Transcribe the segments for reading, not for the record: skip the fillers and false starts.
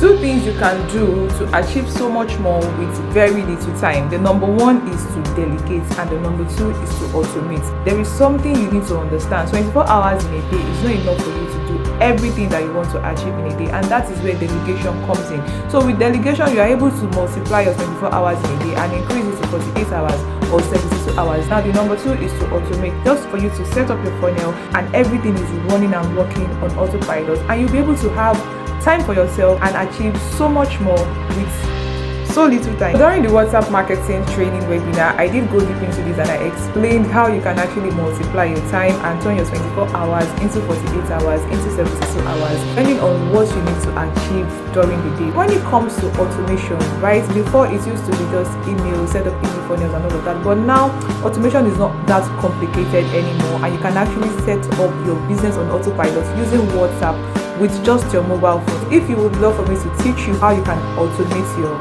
Two things you can do to achieve so much more with very little time. The number one is to delegate, and the number two is to automate. There is something you need to understand. 24 hours in a day is not enough for you to do everything that you want to achieve in a day, and that is where delegation comes in. So with delegation, you are able to multiply your 24 hours in a day and increase it to 48 hours or 72 hours. Now the number two is to automate, just for you to set up your funnel and everything is running and working on autopilot, and you'll be able to have time for yourself and achieve so much more with so little time. During the WhatsApp marketing training webinar, I did go deep into this and I explained how you can actually multiply your time and turn your 24 hours into 48 hours, into 72 hours, depending on what you need to achieve during the day. When it comes to automation, right, before it used to be just email, set up email funnels and all of that, but now automation is not that complicated anymore, and you can actually set up your business on autopilot using WhatsApp with just your mobile phone. If you would love for me to teach you how you can automate your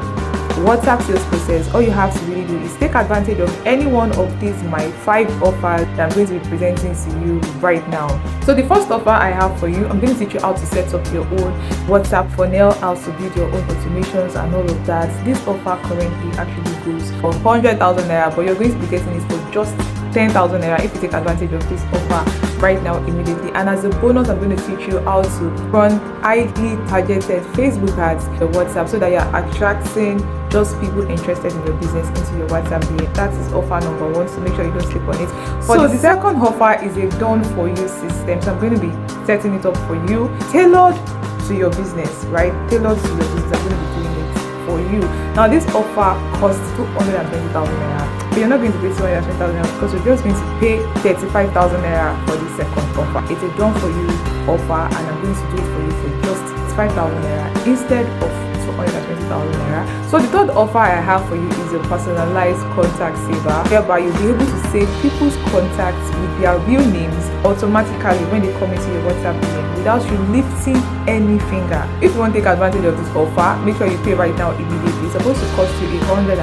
WhatsApp sales process, all you have to really do is take advantage of any one of these my 5 offers that I'm going to be presenting to you right now. So the first offer I have for you, I'm going to teach you how to set up your own WhatsApp funnel, how to build your own automations and all of that. This offer currently actually goes for 100,000 naira, but you're going to be getting it for just 10,000 naira if you take advantage of this offer right now immediately. And as a bonus, I'm going to teach you how to run highly targeted Facebook ads for WhatsApp so that you're attracting just people interested in your business into your WhatsApp DM. That is offer number one, so make sure you don't sleep on it. So the second offer is a done for you system. So I'm going to be setting it up for you, tailored to your business, right? Tailored to your business. I'm going to be doing it for you. Now this offer costs 220,000 naira, but you're not going to pay 220,000 naira because we're just going to pay 35,000 naira for the second offer. It's a done for you offer, and I'm going to do it for you for just 5,000 naira instead of 220,000 naira. So the third offer I have for you is a personalized contact saver, whereby you'll be able to save people's contacts with their real names automatically when they come into your WhatsApp DM without you lifting any finger. If you want to take advantage of this offer, make sure you pay right now immediately. It's supposed to cost you 150,000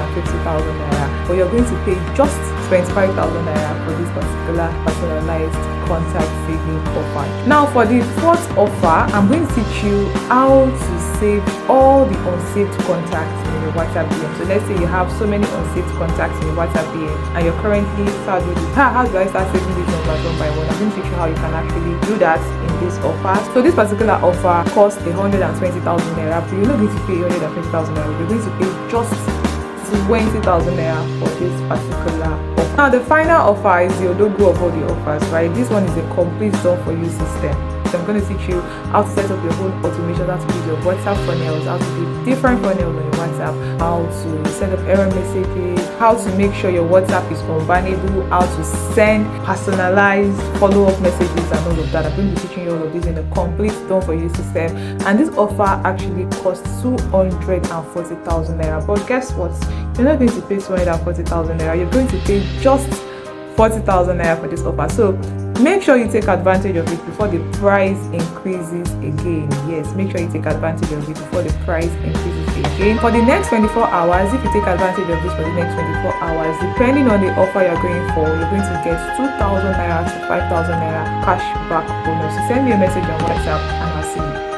naira, but you're going to pay just 25,000 naira for this particular personalized contact saving offer. Now for the fourth offer, I'm going to teach you how to save all the unsaved contacts in your WhatsApp DM. So let's say you have so many unsaved contacts in your WhatsApp DM and you're currently start with how do I start saving these numbers one by one? I'm going to teach you how you can actually do that in this offer. So this particular offer costs 120,000 naira, but you're not going to pay 120,000 naira. You're going to pay just 20,000 naira for this particular offer. Now the final offer is the Odogu of all the offers, right? This one is a complete done for you system. So I'm going to teach you how to set up your own automation, how to build your WhatsApp funnels, how to build different funnels on your WhatsApp, how to set up error messages, how to make sure your WhatsApp is unbannable, how to send personalized follow-up messages and all of that. I'm going to be teaching you all of this in a complete done for you system. And this offer actually costs 240,000 naira. But guess what? You're not going to pay 240,000 naira. You're going to pay just 40,000 naira for this offer. So make sure you take advantage of it before the price increases again. Yes, make sure you take advantage of it before the price increases again. For the next 24 hours, if you take advantage of this for the next 24 hours, depending on the offer you're going for, you're going to get 2,000 naira to 5,000 naira cash back bonus. So send me a message on WhatsApp and I'll see you.